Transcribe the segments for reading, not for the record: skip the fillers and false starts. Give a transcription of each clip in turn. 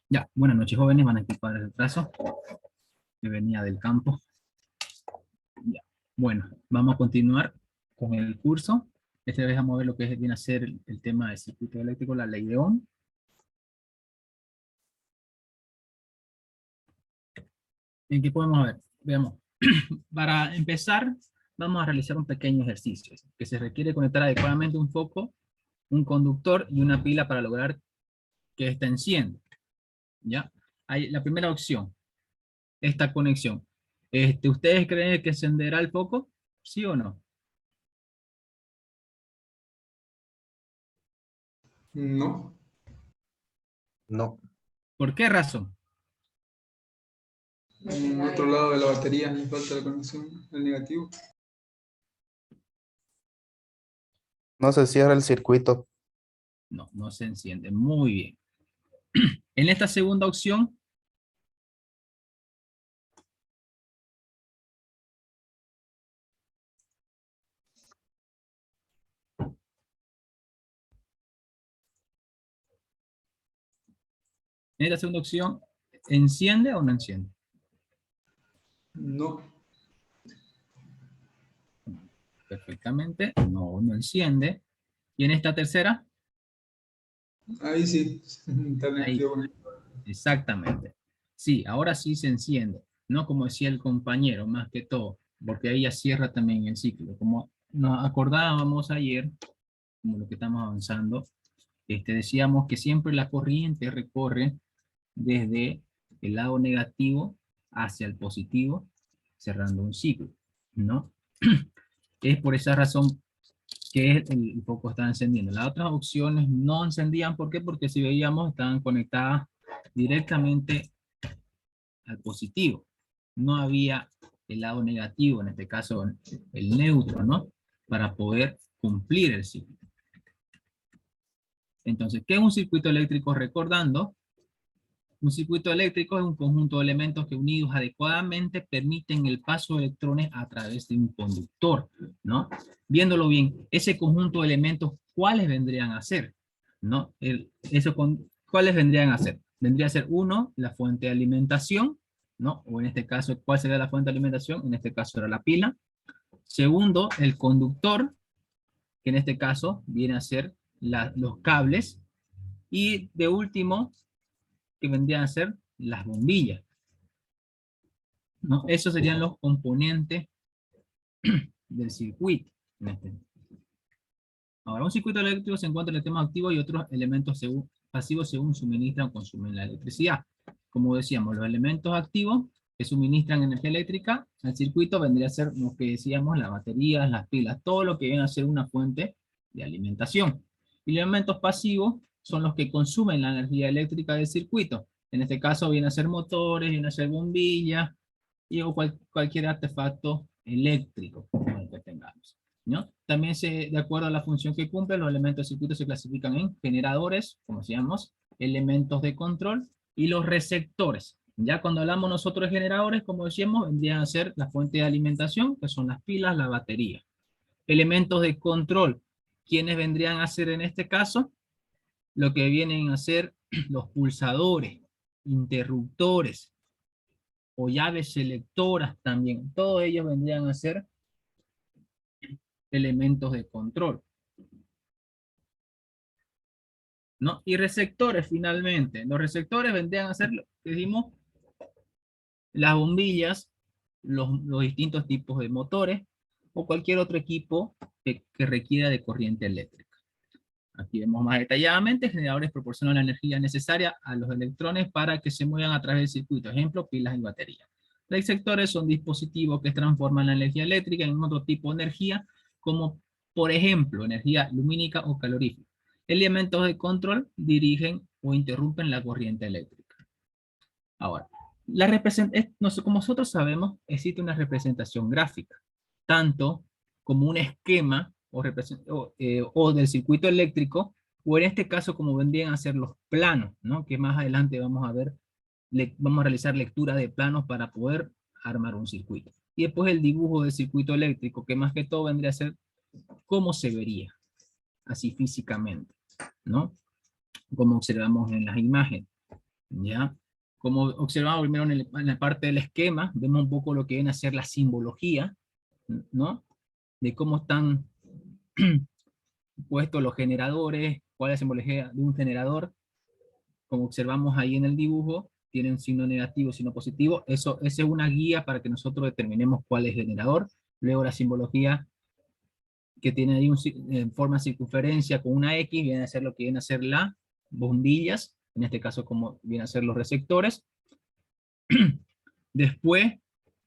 Ya, buenas noches jóvenes, van a disculpar el retraso, que venía del campo. Ya. Bueno, vamos a continuar con el curso. Esta vez vamos a ver lo que viene a ser el tema del circuito eléctrico, la ley de Ohm. ¿En qué podemos ver? Veamos. Para empezar, vamos a realizar un pequeño ejercicio, que se requiere conectar adecuadamente un foco, un conductor y una pila para lograr que ésta encienda. ¿Ya? Hay la primera opción, esta conexión. ¿Ustedes creen que encenderá el foco? ¿Sí o no? No, No, ¿Por qué razón? en otro lado de la batería le falta la conexión al negativo. no se cierra el circuito. No, no se enciende. Muy bien. En esta segunda opción, ¿enciende o no enciende? No, Perfectamente. No, no enciende. Y en esta tercera, ahí sí, está ahí, negativo conectado. exactamente. Sí, ahora sí se enciende. No como decía el compañero, más que todo, porque ahí ya cierra también el ciclo. Como nos acordábamos ayer, como lo que estamos avanzando, decíamos que siempre la corriente recorre desde el lado negativo hacia el positivo, cerrando un ciclo, ¿no? Es por esa razón que el foco está encendiendo. Las otras opciones no encendían, ¿por qué? Porque si veíamos estaban conectadas directamente al positivo. No había el lado negativo, en este caso el neutro, ¿no? Para poder cumplir el ciclo. Entonces, ¿qué es un circuito eléctrico? Recordando, un circuito eléctrico es un conjunto de elementos que unidos adecuadamente permiten el paso de electrones a través de un conductor, ¿no? Viéndolo bien, ese conjunto de elementos, ¿cuáles vendrían a ser? ¿No? ¿Cuáles vendrían a ser? Vendría a ser uno, la fuente de alimentación, ¿no? O en este caso, ¿cuál sería la fuente de alimentación? En este caso era la pila. Segundo, el conductor, que en este caso viene a ser los cables. Y de último, que vendrían a ser las bombillas, ¿no? Esos serían los componentes del circuito. Ahora, un circuito eléctrico se encuentra en elementos activos y otros elementos pasivos según suministran o consumen la electricidad. Como decíamos, los elementos activos que suministran energía eléctrica al circuito vendría a ser lo que decíamos, las baterías, las pilas, todo lo que viene a ser una fuente de alimentación. Y los elementos pasivos son los que consumen la energía eléctrica del circuito. En este caso vienen a ser motores, vienen a ser bombillas y o cualquier artefacto eléctrico que tengamos, ¿no? También de acuerdo a la función que cumplen, los elementos del circuito se clasifican en generadores, como decíamos, elementos de control y los receptores. Ya cuando hablamos nosotros de generadores, como decíamos, vendrían a ser la fuente de alimentación, que son las pilas, la batería. Elementos de control, ¿quiénes vendrían a ser en este caso? Lo que vienen a ser los pulsadores, interruptores o llaves selectoras también. Todos ellos vendrían a ser elementos de control, ¿no? Y receptores finalmente. Los receptores vendrían a ser, decimos, las bombillas, los distintos tipos de motores o cualquier otro equipo que requiera de corriente eléctrica. Aquí vemos más detalladamente, generadores proporcionan la energía necesaria a los electrones para que se muevan a través del circuito, ejemplo, pilas y baterías. Receptores son dispositivos que transforman la energía eléctrica en otro tipo de energía, como por ejemplo, energía lumínica o calorífica. Elementos de control dirigen o interrumpen la corriente eléctrica. Ahora, como nosotros sabemos, existe una representación gráfica, tanto como un esquema o del circuito eléctrico, o en este caso como vendrían a ser los planos, ¿no? Que más adelante vamos a ver, vamos a realizar lectura de planos para poder armar un circuito. Y después el dibujo del circuito eléctrico, que más que todo vendría a ser cómo se vería, así físicamente, ¿no? Como observamos en las imágenes. ¿ya? Como observamos primero en la parte del esquema, vemos un poco lo que viene a ser la simbología, ¿no? De cómo están puestos los generadores, cuál es la simbología de un generador. Como observamos ahí en el dibujo, tiene un signo negativo, signo positivo. Esa es una guía para que nosotros determinemos cuál es el generador. Luego la simbología que tiene ahí en forma de circunferencia con una X, viene a ser lo que viene a ser las bombillas, en este caso como vienen a ser los receptores. Después,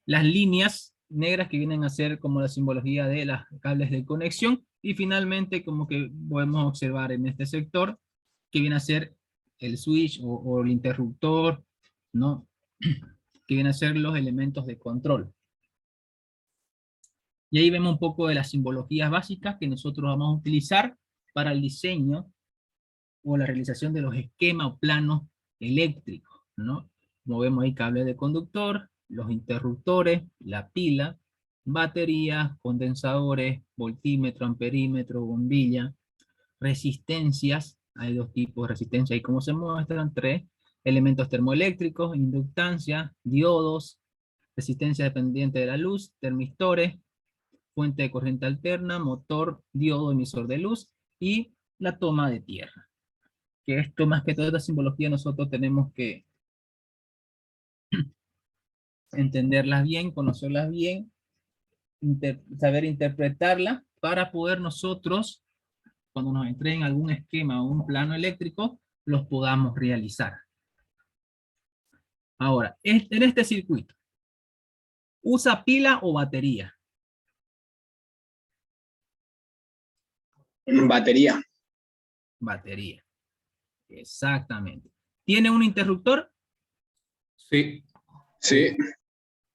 las líneas negras que vienen a ser como la simbología de los cables de conexión, y finalmente como que podemos observar en este sector que viene a ser el switch o el interruptor, ¿no? Que vienen a ser los elementos de control. Y ahí vemos un poco de las simbologías básicas que nosotros vamos a utilizar para el diseño o la realización de los esquemas o planos eléctricos, ¿no? Como vemos ahí, cable de conductor, los interruptores, la pila, baterías, condensadores, voltímetro, amperímetro, bombilla, resistencias. Hay dos tipos de resistencia ahí como se muestran, tres: elementos termoeléctricos, inductancia, diodos, resistencia dependiente de la luz, termistores, fuente de corriente alterna, motor, diodo, emisor de luz, y la toma de tierra. Que esto, más que toda esta simbología, nosotros tenemos que entenderlas bien, conocerlas bien, saber interpretarlas para poder nosotros, cuando nos entreguen algún esquema o un plano eléctrico, los podamos realizar. Ahora, en este circuito, ¿usa pila o batería? Batería. Batería, exactamente. ¿Tiene un interruptor? Sí. Sí.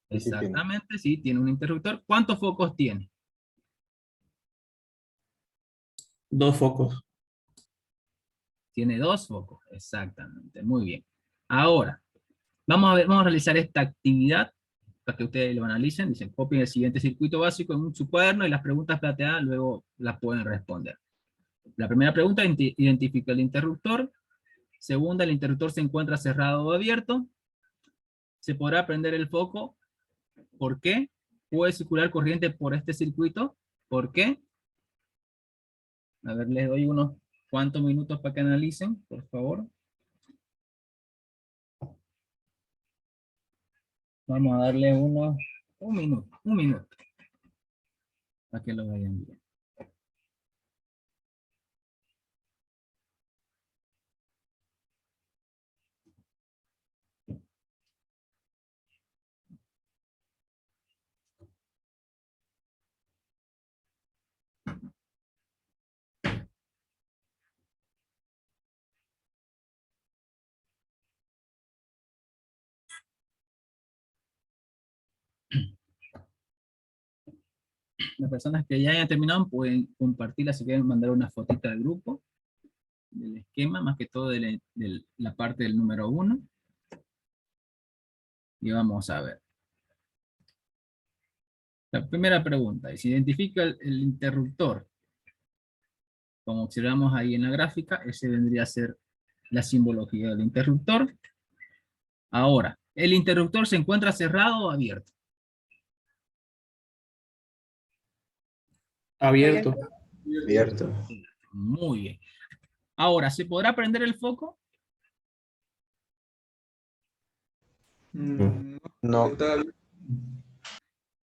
Exactamente, sí, tiene un interruptor. ¿Cuántos focos tiene? 2 focos. Tiene 2 focos, exactamente, muy bien. Ahora, vamos a realizar esta actividad para que ustedes lo analicen. Dicen, copien el siguiente circuito básico en su cuaderno y las preguntas planteadas luego las pueden responder. La primera pregunta, identifica el interruptor. Segunda, el interruptor se encuentra cerrado o abierto. ¿Se podrá prender el foco? ¿Por qué? ¿Puede circular corriente por este circuito? ¿Por qué? A ver, les doy unos cuantos minutos para que analicen, por favor. Vamos a darle un minuto, para que lo vayan bien. Las personas que ya hayan terminado pueden compartirla si quieren, mandar una fotita del grupo, del esquema, más que todo de la parte del número 1. Y vamos a ver. La primera pregunta es, identifica el interruptor. Como observamos ahí en la gráfica, ese vendría a ser la simbología del interruptor. Ahora, ¿el interruptor se encuentra cerrado o abierto? Abierto. Abierto. Muy bien. Ahora, ¿se podrá prender el foco? No. Está bien.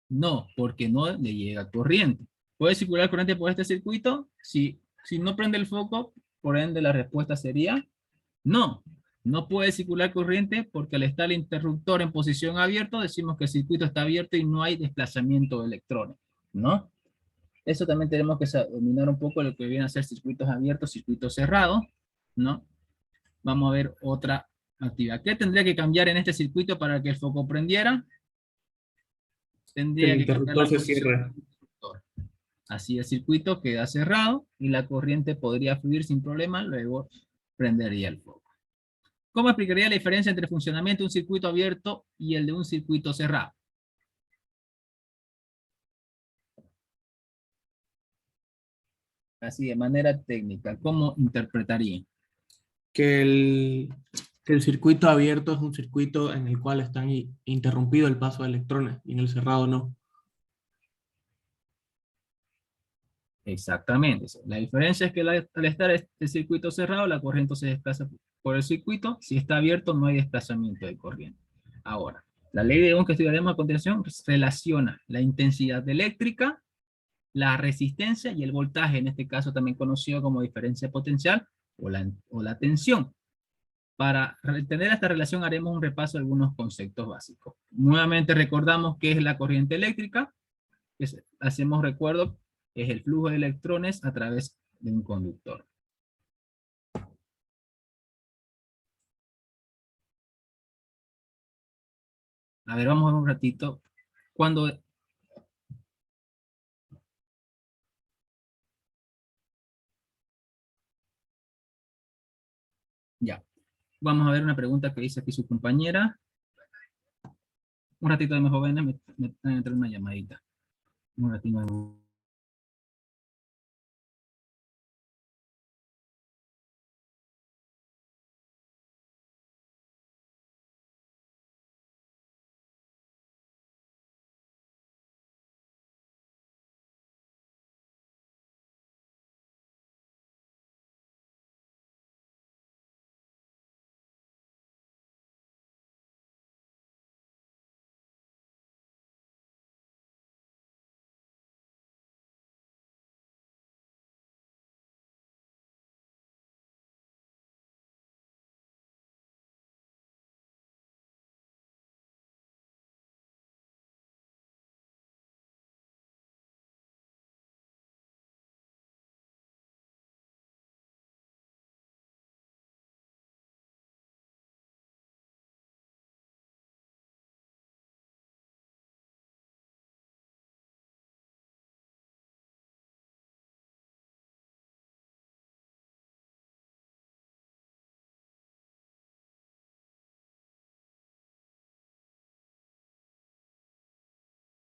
No, porque no le llega corriente. ¿Puede circular corriente por este circuito? Si no prende el foco, por ende la respuesta sería no. No puede circular corriente porque al estar el interruptor en posición abierta, decimos que el circuito está abierto y no hay desplazamiento de electrones, ¿no? Eso también tenemos que dominar un poco lo que viene a ser circuitos abiertos, circuitos cerrados, ¿no? Vamos a ver otra actividad. ¿Qué tendría que cambiar en este circuito para que el foco prendiera? Tendría El que cambiar la interruptor se posición cierra. del interruptor. Así el circuito queda cerrado y la corriente podría fluir sin problema, luego prendería el foco. ¿Cómo explicaría la diferencia entre el funcionamiento de un circuito abierto y el de un circuito cerrado? Así, de manera técnica, ¿cómo interpretaría? Que El circuito abierto es un circuito en el cual está interrumpido el paso de electrones y en el cerrado no. Exactamente. La diferencia es que al estar este circuito cerrado, la corriente se desplaza por el circuito. Si está abierto, no hay desplazamiento de corriente. Ahora, la ley de Ohm que estudiaremos a continuación relaciona la intensidad eléctrica, la resistencia y el voltaje, en este caso también conocido como diferencia potencial o la tensión. Para entender esta relación haremos un repaso de algunos conceptos básicos. Nuevamente recordamos qué es la corriente eléctrica. Hacemos recuerdo, es el flujo de electrones a través de un conductor. A ver, vamos a ver un ratito. Cuando ya, vamos a ver una pregunta que dice aquí su compañera. Un ratito de mis jóvenes, me van a entrar una llamadita. Un ratito.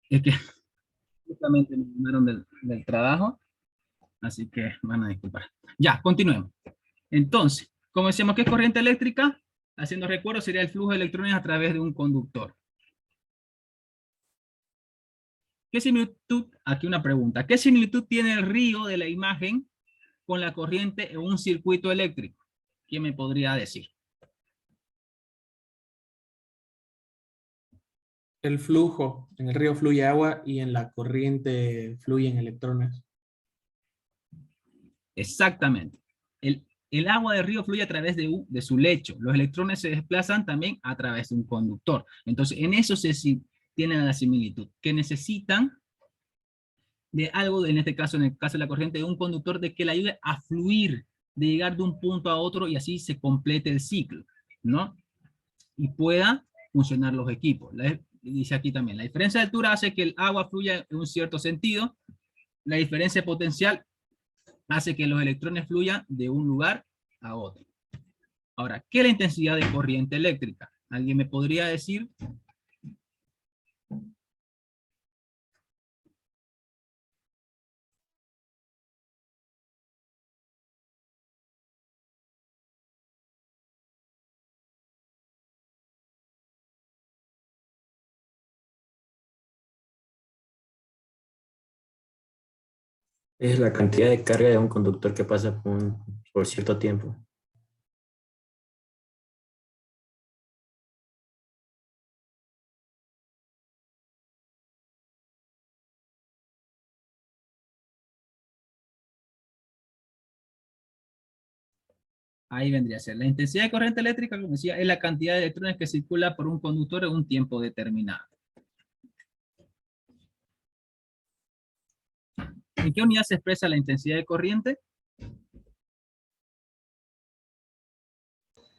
Es que justamente me llamaron del trabajo, así que van a disculpar. Ya, continuemos. Entonces, como decíamos que es corriente eléctrica, haciendo recuerdo, sería el flujo de electrones a través de un conductor. ¿Qué similitud? Aquí una pregunta. ¿Qué similitud tiene el río de la imagen con la corriente en un circuito eléctrico? ¿Quién me podría decir? El flujo, en el río fluye agua y en la corriente fluyen electrones. Exactamente. El agua del río fluye a través de su lecho. Los electrones se desplazan también a través de un conductor. Entonces, en eso tienen la similitud, que necesitan de algo, en este caso, en el caso de la corriente, de un conductor de que le ayude a fluir, de llegar de un punto a otro y así se complete el ciclo, ¿no? Y pueda funcionar los equipos. Dice aquí también, la diferencia de altura hace que el agua fluya en un cierto sentido. La diferencia potencial hace que los electrones fluyan de un lugar a otro. Ahora, ¿qué es la intensidad de corriente eléctrica? ¿Alguien me podría decir? Es la cantidad de carga de un conductor que pasa por cierto tiempo. Ahí vendría a ser. La intensidad de corriente eléctrica, como decía, es la cantidad de electrones que circula por un conductor en un tiempo determinado. ¿En qué unidad se expresa la intensidad de corriente?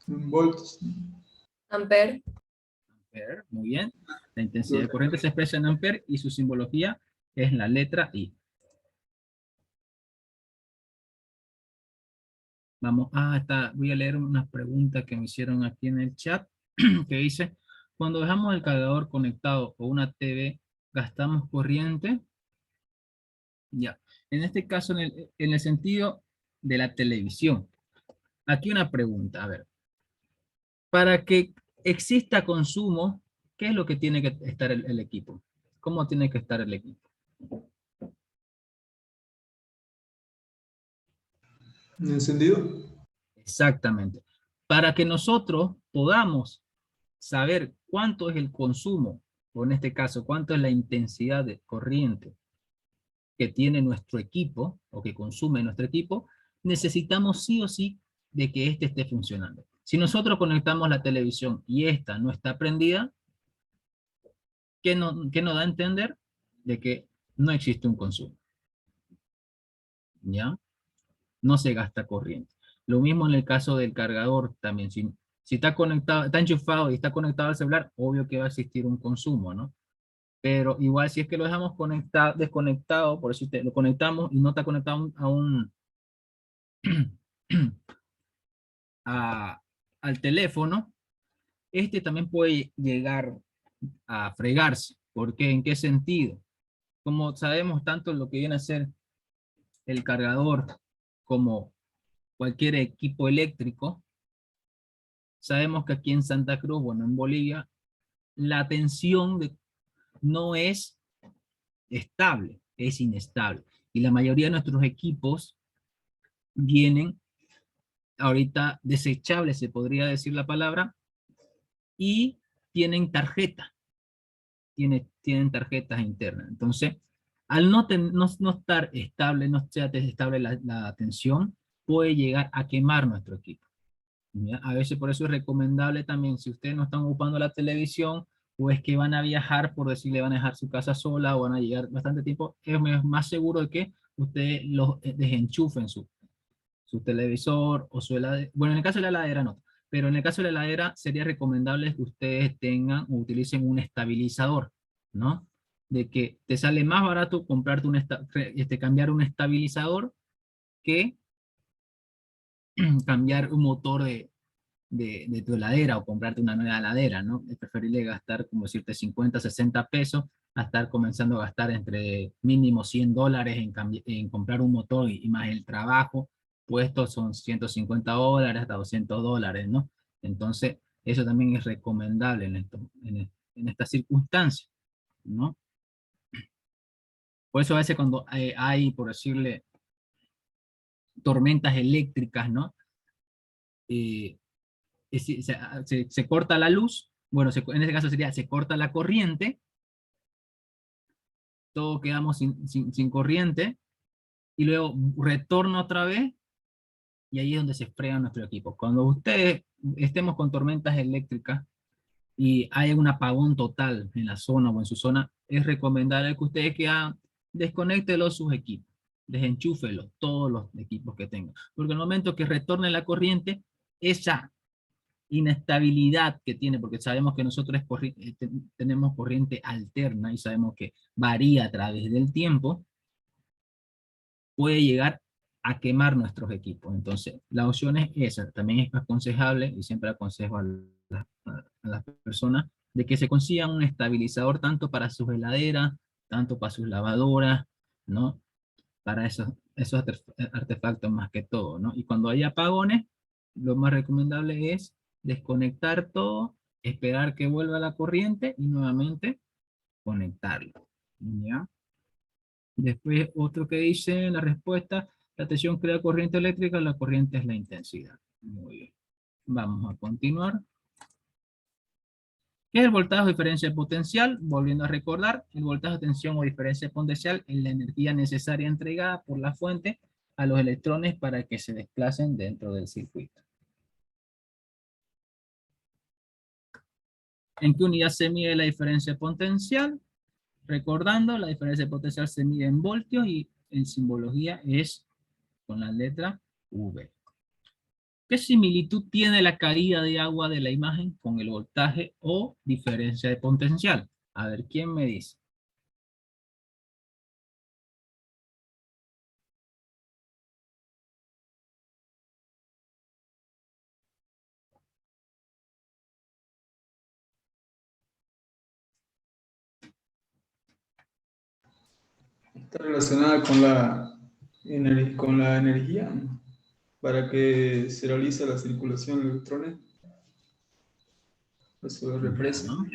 En volts. Ampere. Ampere, muy bien. La intensidad de corriente se expresa en ampere y su simbología es la letra I. Vamos, voy a leer una pregunta que me hicieron aquí en el chat, que dice, cuando dejamos el cargador conectado o una TV, ¿gastamos corriente? Ya, en este caso, en el sentido de la televisión. Aquí una pregunta, a ver. Para que exista consumo, ¿qué es lo que tiene que estar el equipo? ¿Cómo tiene que estar el equipo? ¿Encendido? Exactamente. Para que nosotros podamos saber cuánto es el consumo, o en este caso, cuánto es la intensidad de corriente que tiene nuestro equipo, o que consume nuestro equipo, necesitamos sí o sí de que éste esté funcionando. Si nosotros conectamos la televisión y esta no está prendida, ¿qué nos da a entender? De que no existe un consumo. ¿Ya? No se gasta corriente. Lo mismo en el caso del cargador también. Si está conectado, está enchufado y está conectado al celular, obvio que va a existir un consumo, ¿no? Pero igual si es que lo dejamos desconectado, por eso lo conectamos y no está conectado al teléfono, este también puede llegar a fregarse. ¿Por qué? ¿En qué sentido? Como sabemos tanto lo que viene a ser el cargador como cualquier equipo eléctrico, sabemos que aquí en Santa Cruz, bueno, en Bolivia, la tensión no es estable, es inestable. Y la mayoría de nuestros equipos vienen ahorita desechables, se podría decir la palabra, y tienen tarjeta, tienen tarjetas internas. Entonces, al no estar estable, no sea estable la tensión, puede llegar a quemar nuestro equipo. ¿Ya? A veces por eso es recomendable también, si ustedes no están ocupando la televisión, o es que van a viajar, por decirle, van a dejar su casa sola, o van a llegar bastante tiempo, es más seguro de que ustedes los desenchufen su televisor o su heladera. Bueno, en el caso de la heladera no, pero en el caso de la heladera sería recomendable que ustedes tengan o utilicen un estabilizador, ¿no? De que te sale más barato comprarte cambiar un estabilizador que cambiar un motor de tu heladera o comprarte una nueva heladera, ¿no? Es preferible gastar, como decirte, 50, 60 pesos a estar comenzando a gastar entre mínimo $100 en comprar un motor y más el trabajo, puestos son $150 hasta $200, ¿no? Entonces, eso también es recomendable en estas circunstancias, ¿no? Por eso a veces cuando hay, por decirle, tormentas eléctricas, ¿no? Eh, se corta la luz, bueno, en este caso sería, se corta la corriente, todos quedamos sin corriente, y luego retorna otra vez, y ahí es donde se frega nuestro equipo. Cuando ustedes estemos con tormentas eléctricas, y hay un apagón total en la zona o en su zona, es recomendable que ustedes desconéctenlos sus equipos, desenchúfenlos, todos los equipos que tengan, porque el momento que retorne la corriente, esa inestabilidad que tiene, porque sabemos que nosotros tenemos corriente alterna y sabemos que varía a través del tiempo, puede llegar a quemar nuestros equipos. Entonces, la opción es esa. También es aconsejable, y siempre aconsejo a las personas, de que se consigan un estabilizador tanto para sus heladeras, tanto para sus lavadoras, ¿no? Para esos artefactos más que todo, ¿no? Y cuando hay apagones, lo más recomendable es desconectar todo, esperar que vuelva la corriente y nuevamente conectarlo, ¿ya? Después otro que dice la respuesta, la tensión crea corriente eléctrica, la corriente es la intensidad. Muy bien. Vamos a continuar. ¿Qué es el voltaje o diferencia de potencial? Volviendo a recordar, el voltaje, tensión o diferencia de potencial es la energía necesaria entregada por la fuente a los electrones para que se desplacen dentro del circuito. ¿En qué unidad se mide la diferencia de potencial? Recordando, la diferencia de potencial se mide en voltios y en simbología es con la letra V. ¿Qué similitud tiene la caída de agua de la imagen con el voltaje o diferencia de potencial? A ver, ¿quién me dice? Está relacionada con con la energía, ¿no? Para que se realice la circulación de electrones. Paso de represa. ¿no?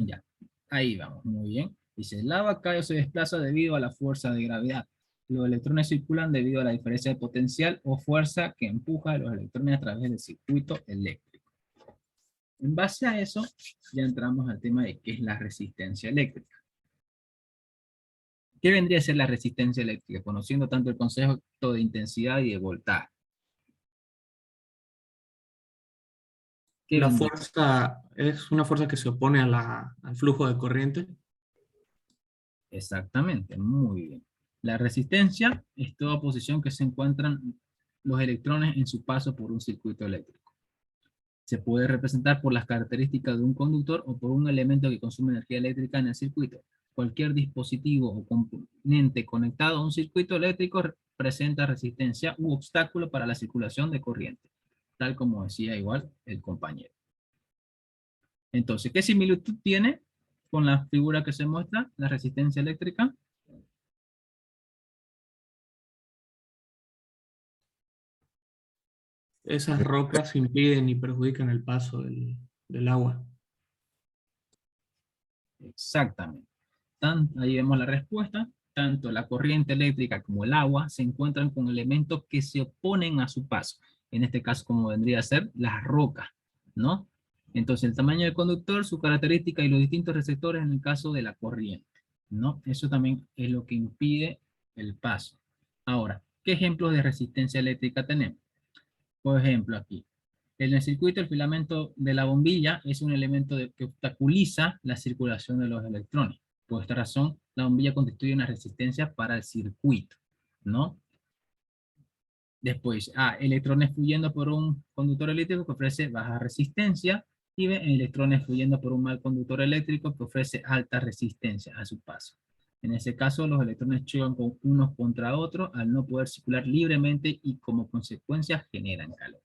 Ya, ahí vamos, muy bien. Dice, el lava cae o se desplaza debido a la fuerza de gravedad. Los electrones circulan debido a la diferencia de potencial o fuerza que empuja a los electrones a través del circuito eléctrico. En base a eso, ya entramos al tema de qué es la resistencia eléctrica. ¿Qué vendría a ser la resistencia eléctrica? Conociendo tanto el concepto de intensidad y de voltaje. ¿Qué La vendría? fuerza es una fuerza que se opone al flujo de corriente. Exactamente, muy bien. La resistencia es toda posición que se encuentran los electrones en su paso por un circuito eléctrico. Se puede representar por las características de un conductor o por un elemento que consume energía eléctrica en el circuito. Cualquier dispositivo o componente conectado a un circuito eléctrico presenta resistencia u obstáculo para la circulación de corriente, tal como decía igual el compañero. Entonces, ¿qué similitud tiene con la figura que se muestra, la resistencia eléctrica? Esas rocas impiden y perjudican el paso del agua. Exactamente. Ahí vemos la respuesta. Tanto la corriente eléctrica como el agua se encuentran con elementos que se oponen a su paso. En este caso, como vendría a ser las rocas, ¿no? Entonces, el tamaño del conductor, su característica y los distintos receptores en el caso de la corriente, ¿no? Eso también es lo que impide el paso. Ahora, ¿qué ejemplos de resistencia eléctrica tenemos? Por ejemplo, aquí. En el circuito, el filamento de la bombilla es un elemento que obstaculiza la circulación de los electrones. Por esta razón, la bombilla constituye una resistencia para el circuito, ¿no? Después, electrones fluyendo por un conductor eléctrico que ofrece baja resistencia y electrones fluyendo por un mal conductor eléctrico que ofrece alta resistencia a su paso. En ese caso, los electrones chocan unos contra otros al no poder circular libremente y como consecuencia generan calor.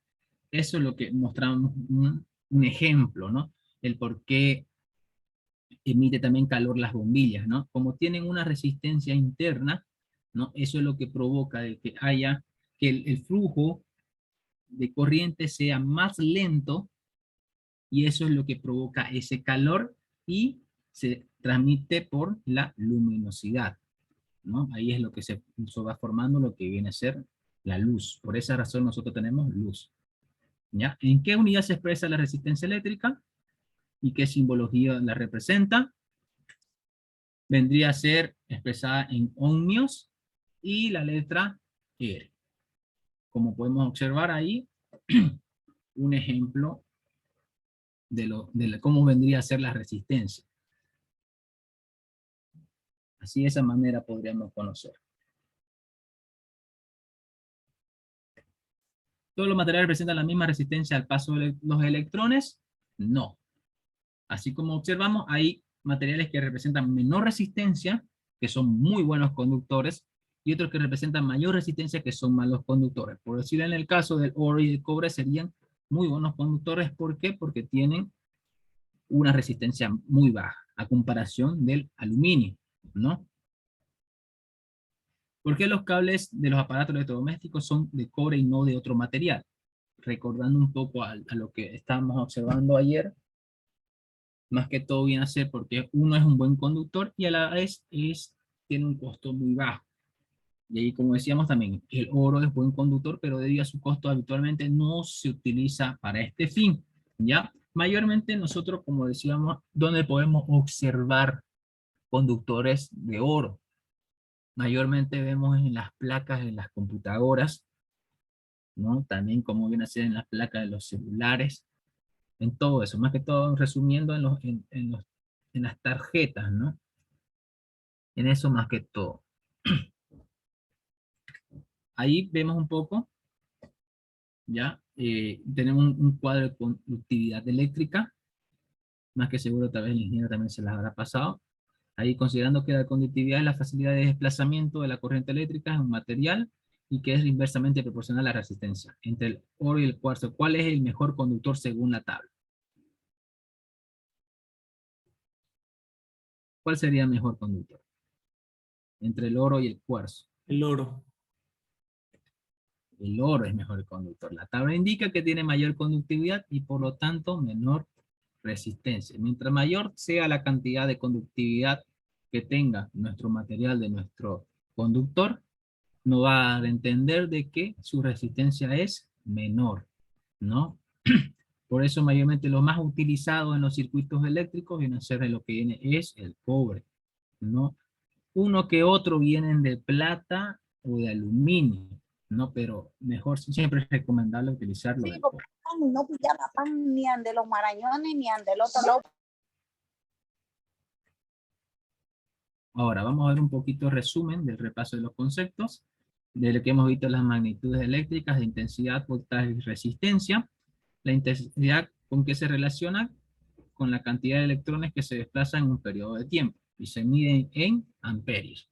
Eso es lo que mostramos un ejemplo, ¿no? El por qué emite también calor las bombillas, ¿no? Como tienen una resistencia interna, ¿no? Eso es lo que provoca de que haya, que el flujo de corriente sea más lento y eso es lo que provoca ese calor y se transmite por la luminosidad, ¿no? Ahí es lo que se va formando lo que viene a ser la luz. Por esa razón nosotros tenemos luz. ¿Ya? ¿En qué unidad se expresa la resistencia eléctrica? ¿Y qué simbología la representa? Vendría a ser expresada en ohmios y la letra R. Como podemos observar ahí, un ejemplo de cómo vendría a ser la resistencia. Así de esa manera podríamos conocer. ¿Todos los materiales presentan la misma resistencia al paso de los electrones? No. Así como observamos, hay materiales que representan menor resistencia, que son muy buenos conductores, y otros que representan mayor resistencia, que son malos conductores. Por decirlo, en el caso del oro y el cobre serían muy buenos conductores. ¿Por qué? Porque tienen una resistencia muy baja a comparación del aluminio, ¿no? ¿Por qué los cables de los aparatos electrodomésticos son de cobre y no de otro material? Recordando un poco a lo que estábamos observando ayer, más que todo viene a ser porque uno es un buen conductor y a la vez tiene un costo muy bajo. Y ahí, como decíamos también, el oro es buen conductor, pero debido a su costo habitualmente no se utiliza para este fin, ¿ya? Mayormente nosotros, como decíamos, donde podemos observar conductores de oro. Mayormente vemos en las placas de las computadoras, ¿no? También como viene a ser en las placas de los celulares, en todo eso, más que todo resumiendo en las tarjetas, ¿no? En eso más que todo. Ahí vemos un poco, ¿ya? Tenemos un cuadro de conductividad eléctrica, más que seguro tal vez el ingeniero también se las habrá pasado. Ahí considerando que la conductividad es la facilidad de desplazamiento de la corriente eléctrica en un material y que es inversamente proporcional a la resistencia. Entre el oro y el cuarzo, ¿cuál es el mejor conductor según la tabla? ¿Cuál sería el mejor conductor? Entre el oro y el cuarzo. El oro. El oro es mejor conductor. La tabla indica que tiene mayor conductividad y por lo tanto menor resistencia. Mientras mayor sea la cantidad de conductividad que tenga nuestro material de nuestro conductor, no va a entender de que su resistencia es menor, ¿no? Por eso mayormente lo más utilizado en los circuitos eléctricos viene a ser de lo que viene es el cobre, ¿no? Uno que otro vienen de plata o de aluminio, ¿no? Pero mejor, siempre es recomendable utilizarlo Sí, del porque cobre. no pillaba pan ni ande los marañones ni ande el otro lado. Ahora vamos a ver un poquito resumen del repaso de los conceptos, de lo que hemos visto las magnitudes eléctricas de intensidad, voltaje y resistencia. La intensidad con qué se relaciona con la cantidad de electrones que se desplazan en un periodo de tiempo y se miden en amperios.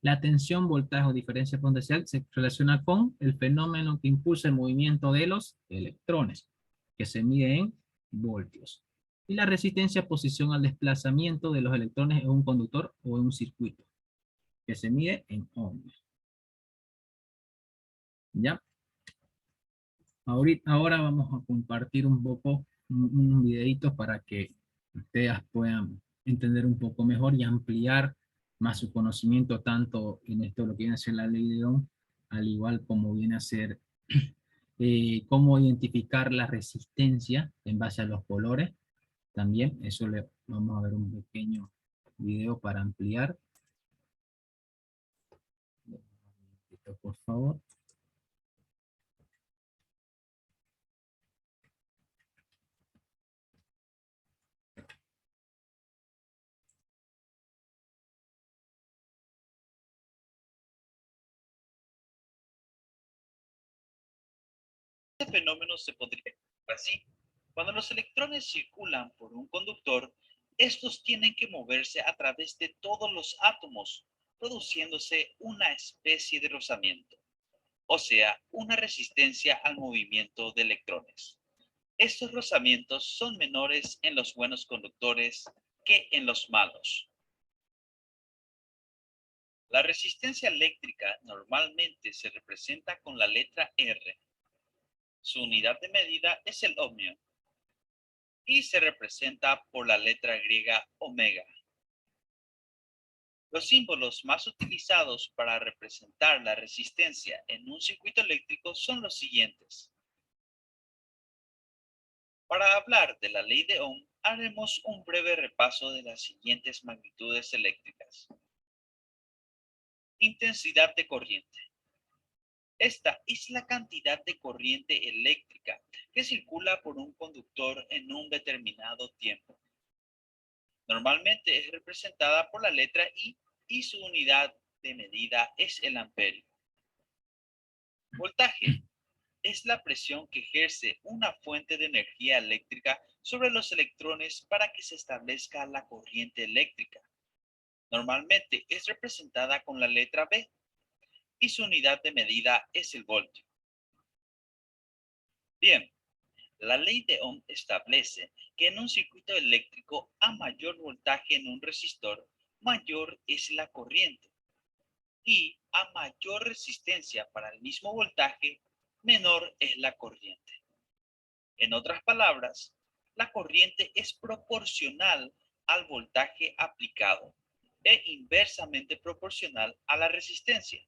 La tensión, voltaje o diferencia potencial se relaciona con el fenómeno que impulsa el movimiento de los electrones, que se mide en voltios. Y la resistencia, posición al desplazamiento de los electrones en un conductor o en un circuito, que se mide en ohmios. ¿Ya? Ahora vamos a compartir un poco un videito para que ustedes puedan entender un poco mejor y ampliar más su conocimiento tanto en esto lo que viene a ser la ley de Ohm, al igual como viene a ser cómo identificar la resistencia en base a los colores. También eso le vamos a ver un pequeño video para ampliar. Por favor. Este fenómeno se podría explicar así. Cuando los electrones circulan por un conductor, estos tienen que moverse a través de todos los átomos, produciéndose una especie de rozamiento, o sea, una resistencia al movimiento de electrones. Estos rozamientos son menores en los buenos conductores que en los malos. La resistencia eléctrica normalmente se representa con la letra R. Su unidad de medida es el ohmio y se representa por la letra griega omega. Los símbolos más utilizados para representar la resistencia en un circuito eléctrico son los siguientes. Para hablar de la ley de Ohm, haremos un breve repaso de las siguientes magnitudes eléctricas. Intensidad de corriente. Esta es la cantidad de corriente eléctrica que circula por un conductor en un determinado tiempo. Normalmente es representada por la letra I y su unidad de medida es el amperio. Voltaje es la presión que ejerce una fuente de energía eléctrica sobre los electrones para que se establezca la corriente eléctrica. Normalmente es representada con la letra B y su unidad de medida es el voltio. Bien, la ley de Ohm establece que en un circuito eléctrico a mayor voltaje en un resistor, mayor es la corriente. Y a mayor resistencia para el mismo voltaje, menor es la corriente. En otras palabras, la corriente es proporcional al voltaje aplicado e inversamente proporcional a la resistencia.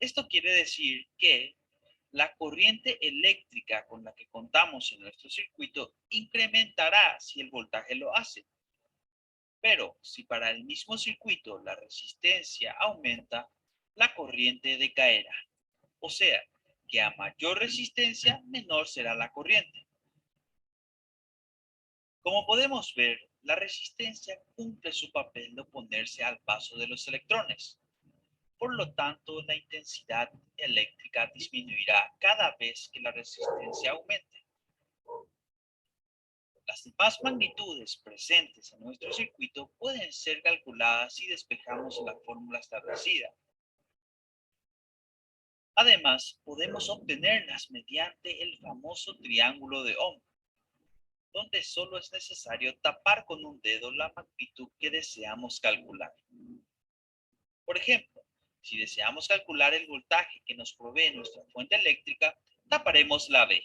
Esto quiere decir que la corriente eléctrica con la que contamos en nuestro circuito incrementará si el voltaje lo hace. Pero si para el mismo circuito la resistencia aumenta, la corriente decaerá. O sea, que a mayor resistencia, menor será la corriente. Como podemos ver, la resistencia cumple su papel de oponerse al paso de los electrones. Por lo tanto, la intensidad eléctrica disminuirá cada vez que la resistencia aumente. Las demás magnitudes presentes en nuestro circuito pueden ser calculadas si despejamos la fórmula establecida. Además, podemos obtenerlas mediante el famoso triángulo de Ohm, donde solo es necesario tapar con un dedo la magnitud que deseamos calcular. Por ejemplo, si deseamos calcular el voltaje que nos provee nuestra fuente eléctrica, taparemos la B.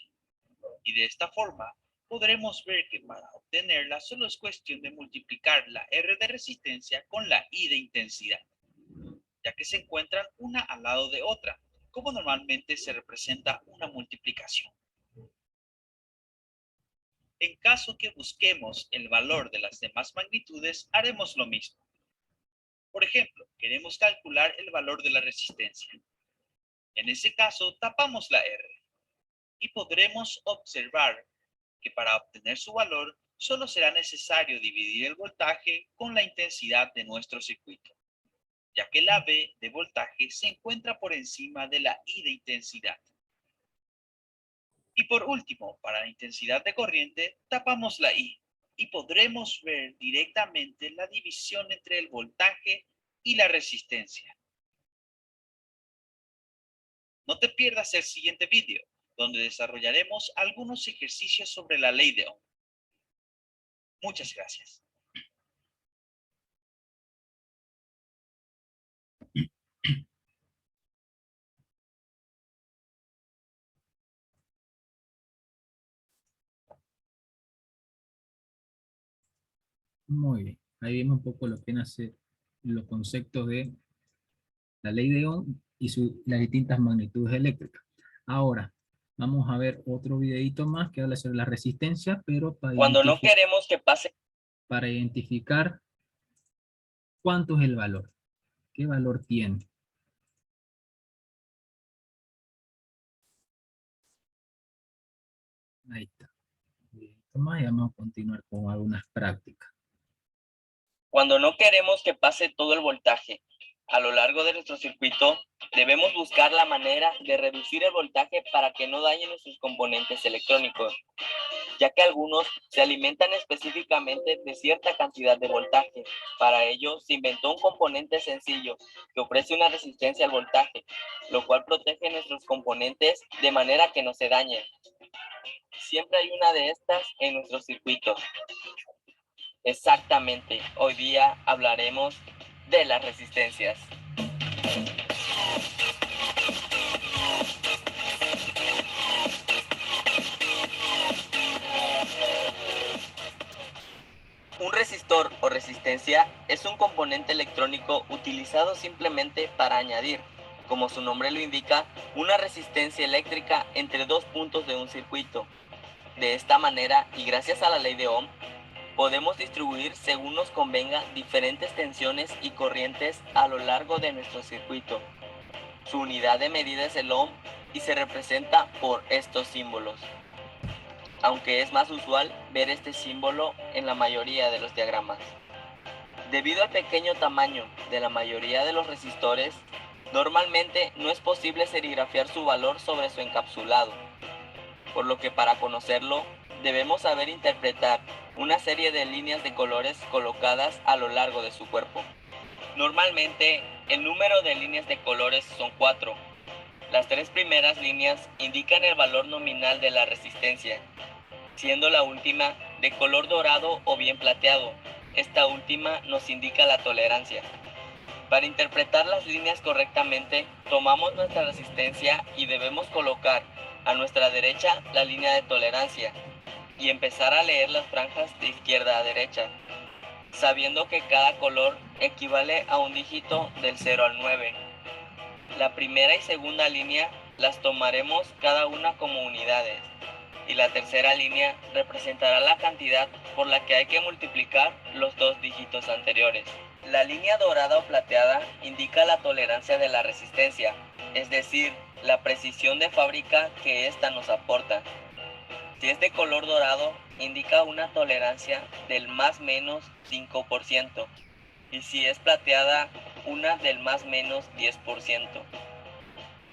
Y de esta forma, podremos ver que para obtenerla solo es cuestión de multiplicar la R de resistencia con la I de intensidad, ya que se encuentran una al lado de otra, como normalmente se representa una multiplicación. En caso que busquemos el valor de las demás magnitudes, haremos lo mismo. Por ejemplo, queremos calcular el valor de la resistencia. En ese caso, tapamos la R y podremos observar que para obtener su valor, solo será necesario dividir el voltaje con la intensidad de nuestro circuito, ya que la V de voltaje se encuentra por encima de la I de intensidad. Y por último, para la intensidad de corriente, tapamos la I y podremos ver directamente la división entre el voltaje y la resistencia. No te pierdas el siguiente vídeo, donde desarrollaremos algunos ejercicios sobre la ley de Ohm. Muchas gracias. Muy bien. Ahí vimos un poco lo que nace los conceptos de la ley de Ohm y las distintas magnitudes eléctricas. Ahora, vamos a ver otro videito más que habla sobre la resistencia, pero Cuando no queremos que pase. para identificar cuánto es el valor, qué valor tiene. Ahí está. Un videito más y vamos a continuar con algunas prácticas. Cuando no queremos que pase todo el voltaje a lo largo de nuestro circuito, debemos buscar la manera de reducir el voltaje para que no dañen nuestros componentes electrónicos, ya que algunos se alimentan específicamente de cierta cantidad de voltaje. Para ello, se inventó un componente sencillo que ofrece una resistencia al voltaje, lo cual protege nuestros componentes de manera que no se dañen. Siempre hay una de estas en nuestros circuitos. Exactamente, hoy día hablaremos de las resistencias. Un resistor o resistencia es un componente electrónico utilizado simplemente para añadir, como su nombre lo indica, una resistencia eléctrica entre dos puntos de un circuito. De esta manera, y gracias a la ley de Ohm, podemos distribuir según nos convenga diferentes tensiones y corrientes a lo largo de nuestro circuito. Su unidad de medida es el ohm y se representa por estos símbolos, aunque es más usual ver este símbolo en la mayoría de los diagramas. Debido al pequeño tamaño de la mayoría de los resistores, normalmente no es posible serigrafiar su valor sobre su encapsulado, por lo que para conocerlo debemos saber interpretar una serie de líneas de colores colocadas a lo largo de su cuerpo. Normalmente, el número de líneas de colores son 4. Las 3 primeras líneas indican el valor nominal de la resistencia, siendo la última de color dorado o bien plateado. Esta última nos indica la tolerancia. Para interpretar las líneas correctamente, tomamos nuestra resistencia y debemos colocar a nuestra derecha la línea de tolerancia y empezar a leer las franjas de izquierda a derecha, sabiendo que cada color equivale a un dígito del 0 al 9. La primera y segunda línea las tomaremos cada una como unidades, y la tercera línea representará la cantidad por la que hay que multiplicar los dos dígitos anteriores. La línea dorada o plateada indica la tolerancia de la resistencia, es decir, la precisión de fábrica que ésta nos aporta. Si es de color dorado, indica una tolerancia del más menos 5%, y si es plateada, una del más menos 10%.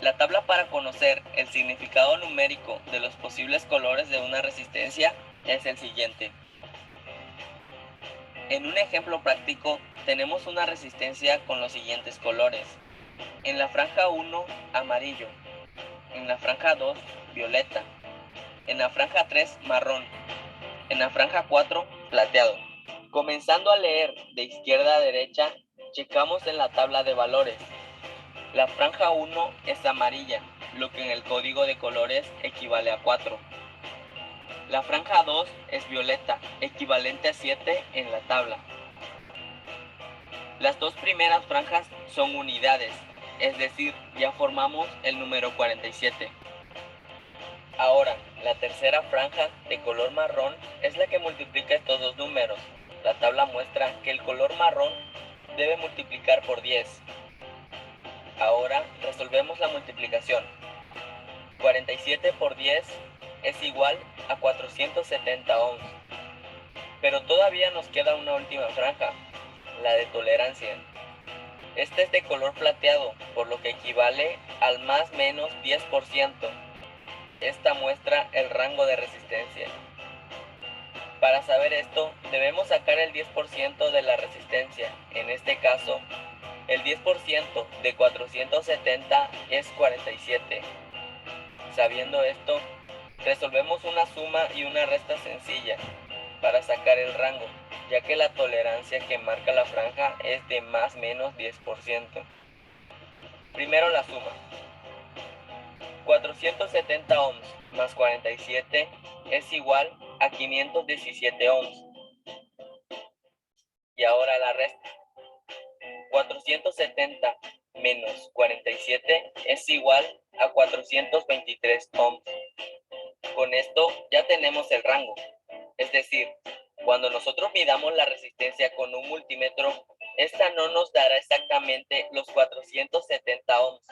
La tabla para conocer el significado numérico de los posibles colores de una resistencia es el siguiente. En un ejemplo práctico, tenemos una resistencia con los siguientes colores. En la franja 1, amarillo. En la franja 2, violeta. En la franja 3, marrón. En la franja 4, plateado. Comenzando a leer de izquierda a derecha, checamos en la tabla de valores. La franja 1 es amarilla, lo que en el código de colores equivale a 4. La franja 2 es violeta, equivalente a 7 en la tabla. Las dos primeras franjas son unidades, es decir, ya formamos el número 47. Ahora, la tercera franja de color marrón es la que multiplica estos dos números. La tabla muestra que el color marrón debe multiplicar por 10. Ahora resolvemos la multiplicación. 47 por 10 es igual a 470 ohms. Pero todavía nos queda una última franja, la de tolerancia. Este es de color plateado, por lo que equivale al más menos 10%. Esta muestra el rango de resistencia. Para saber esto, debemos sacar el 10% de la resistencia. En este caso, el 10% de 470 es 47. Sabiendo esto, resolvemos una suma y una resta sencilla para sacar el rango, ya que la tolerancia que marca la franja es de más menos 10%. Primero la suma. 470 ohms más 47 es igual a 517 ohms. Y ahora la resta. 470 menos 47 es igual a 423 ohms. Con esto ya tenemos el rango. Es decir, cuando nosotros midamos la resistencia con un multímetro, esta no nos dará exactamente los 470 ohms.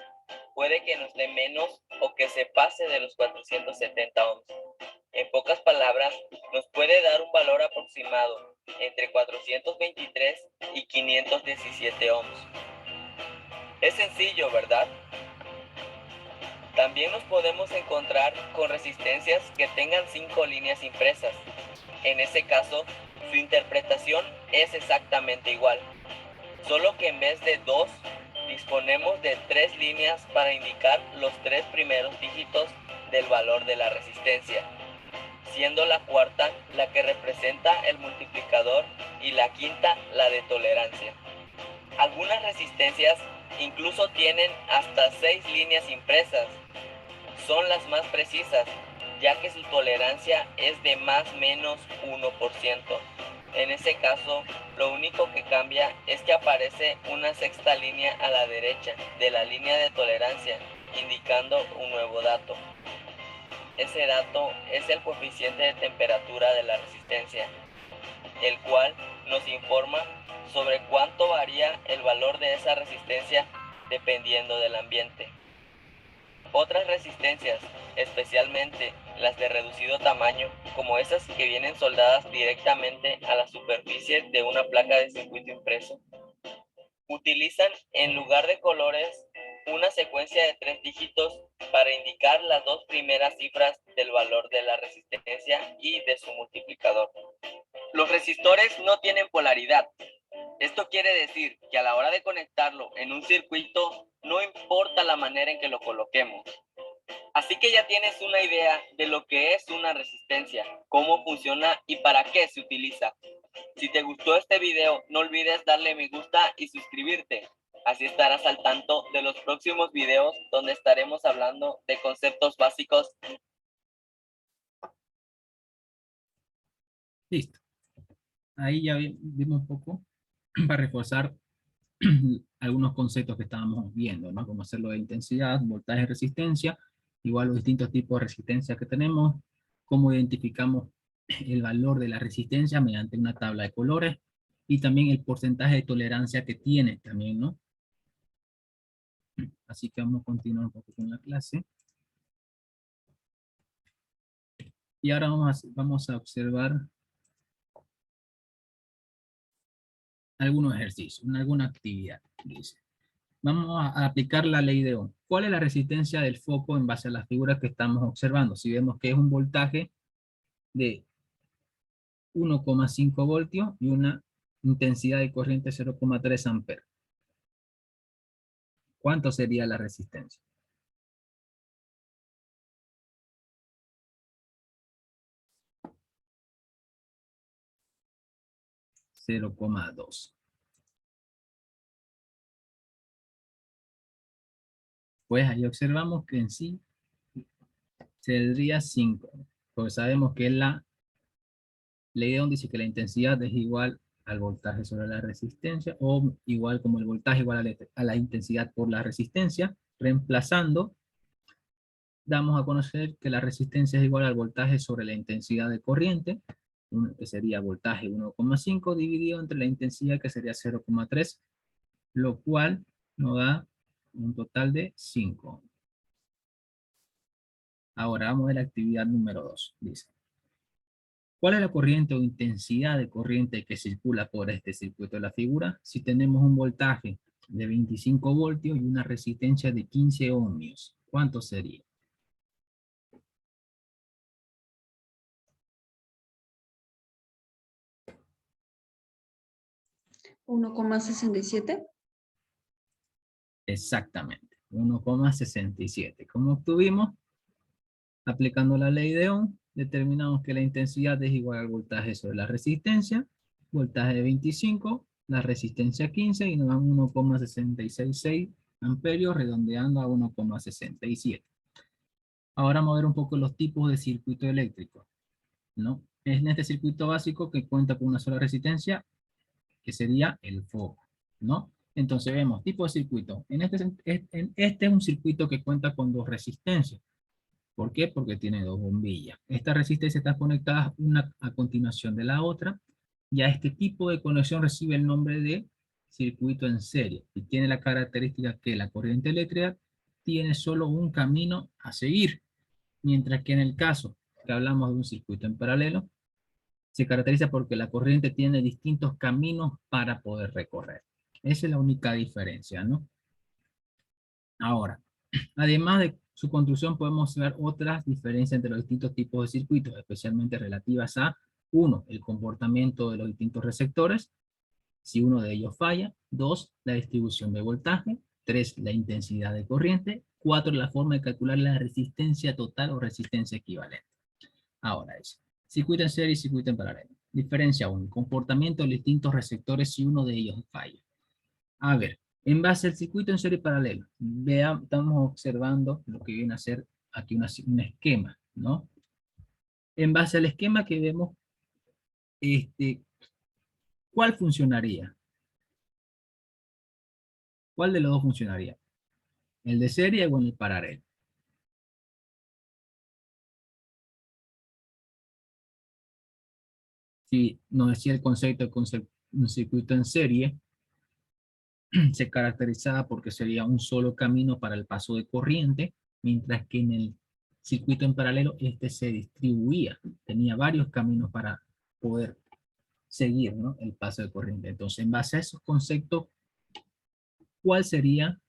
Puede que nos dé menos o que se pase de los 470 ohms. En pocas palabras, nos puede dar un valor aproximado entre 423 y 517 ohms. Es sencillo, ¿verdad? También nos podemos encontrar con resistencias que tengan 5 líneas impresas. En ese caso, su interpretación es exactamente igual, solo que en vez de 2, disponemos de 3 líneas para indicar los 3 primeros dígitos del valor de la resistencia, siendo la cuarta la que representa el multiplicador y la quinta la de tolerancia. Algunas resistencias incluso tienen hasta 6 líneas impresas. Son las más precisas, ya que su tolerancia es de más menos 1%. En ese caso, lo único que cambia es que aparece una sexta línea a la derecha de la línea de tolerancia, indicando un nuevo dato. Ese dato es el coeficiente de temperatura de la resistencia, el cual nos informa sobre cuánto varía el valor de esa resistencia dependiendo del ambiente. Otras resistencias, especialmente las de reducido tamaño, como esas que vienen soldadas directamente a la superficie de una placa de circuito impreso, utilizan en lugar de colores una secuencia de 3 dígitos para indicar las 2 primeras cifras del valor de la resistencia y de su multiplicador. Los resistores no tienen polaridad. Esto quiere decir que a la hora de conectarlo en un circuito, no importa la manera en que lo coloquemos. Así que ya tienes una idea de lo que es una resistencia, cómo funciona y para qué se utiliza. Si te gustó este video, no olvides darle me gusta y suscribirte. Así estarás al tanto de los próximos videos donde estaremos hablando de conceptos básicos. Listo. Ahí ya vimos un poco para reforzar algunos conceptos que estábamos viendo, ¿no? Como hacerlo de intensidad, voltaje, resistencia, igual los distintos tipos de resistencia que tenemos, cómo identificamos el valor de la resistencia mediante una tabla de colores, y también el porcentaje de tolerancia que tiene también, ¿no? Así que vamos a continuar un poco con la clase. Y ahora vamos a observar algunos ejercicios, alguna actividad. Dice, vamos a aplicar la ley de Ohm. ¿Cuál es la resistencia del foco en base a las figuras que estamos observando? Si vemos que es un voltaje de 1,5 voltios y una intensidad de corriente 0,3 amperes. ¿Cuánto sería la resistencia? $0,2. Pues ahí observamos que en sí sería 5. Porque sabemos que la ley de Ohm dice que la intensidad es igual al voltaje sobre la resistencia, o igual como el voltaje igual a la intensidad por la resistencia. Reemplazando, damos a conocer que la resistencia es igual al voltaje sobre la intensidad de corriente, que sería voltaje 1,5 dividido entre la intensidad, que sería 0,3, lo cual nos da un total de 5. Ahora vamos a ver la actividad número 2. Dice, ¿cuál es la corriente o intensidad de corriente que circula por este circuito de la figura? Si tenemos un voltaje de 25 voltios y una resistencia de 15 ohmios, ¿cuánto sería? ¿1,67? Exactamente, 1,67. ¿Cómo obtuvimos? Aplicando la ley de Ohm, determinamos que la intensidad es igual al voltaje sobre la resistencia, voltaje de 25, la resistencia 15, y nos dan 1,666 amperios, redondeando a 1,67. Ahora vamos a ver un poco los tipos de circuito eléctrico, ¿no? En este circuito básico que cuenta con una sola resistencia, que sería el foco, ¿no? Entonces vemos tipo de circuito. Este es un circuito que cuenta con dos resistencias. ¿Por qué? Porque tiene dos bombillas. Esta resistencia está conectada una a continuación de la otra. Ya este tipo de conexión recibe el nombre de circuito en serie. Y tiene la característica que la corriente eléctrica tiene solo un camino a seguir. Mientras que en el caso que hablamos de un circuito en paralelo, se caracteriza porque la corriente tiene distintos caminos para poder recorrer. Esa es la única diferencia, ¿no? Ahora, además de su construcción, podemos ver otras diferencias entre los distintos tipos de circuitos, especialmente relativas a, 1, el comportamiento de los distintos receptores, si uno de ellos falla; 2, la distribución de voltaje; 3, la intensidad de corriente; 4, la forma de calcular la resistencia total o resistencia equivalente. Ahora es circuito en serie y circuito en paralelo. Diferencia 1, comportamiento de los distintos receptores si uno de ellos falla. A ver, en base al circuito en serie paralelo, estamos observando lo que viene a ser aquí un esquema, ¿no? En base al esquema que vemos, ¿cuál funcionaría? ¿Cuál de los dos funcionaría? ¿El de serie o el paralelo? Si nos decía el concepto de un circuito en serie, se caracterizaba porque sería un solo camino para el paso de corriente, mientras que en el circuito en paralelo este se distribuía, tenía varios caminos para poder seguir, ¿no?, el paso de corriente. Entonces, en base a esos conceptos, ¿cuál sería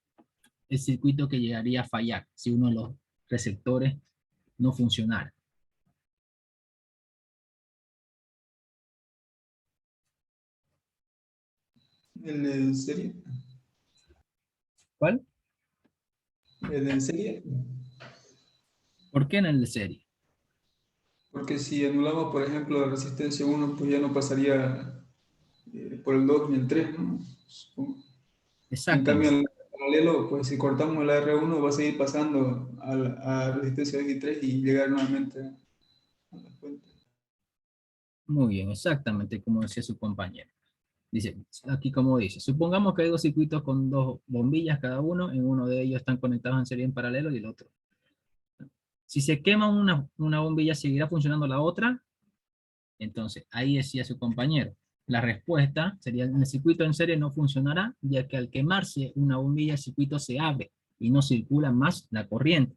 el circuito que llegaría a fallar si uno de los receptores no funcionara? ¿El de serie? ¿Cuál? ¿El de serie? ¿Por qué en el de serie? Porque si anulamos, por ejemplo, la resistencia 1, pues ya no pasaría por el 2 ni el 3, ¿no? Supongo. En cambio, en Exactamente. el paralelo, pues si cortamos la R1 va a seguir pasando a resistencia 2 y 3 y llegar nuevamente a la fuente. Muy bien, exactamente como decía su compañero. Dice, aquí como dice, supongamos que hay dos circuitos con dos bombillas cada uno, en uno de ellos están conectados en serie en paralelo y el otro. Si se quema una bombilla, ¿seguirá funcionando la otra? Entonces, ahí decía su compañero. La respuesta sería, en el circuito en serie no funcionará, ya que al quemarse una bombilla, el circuito se abre y no circula más la corriente.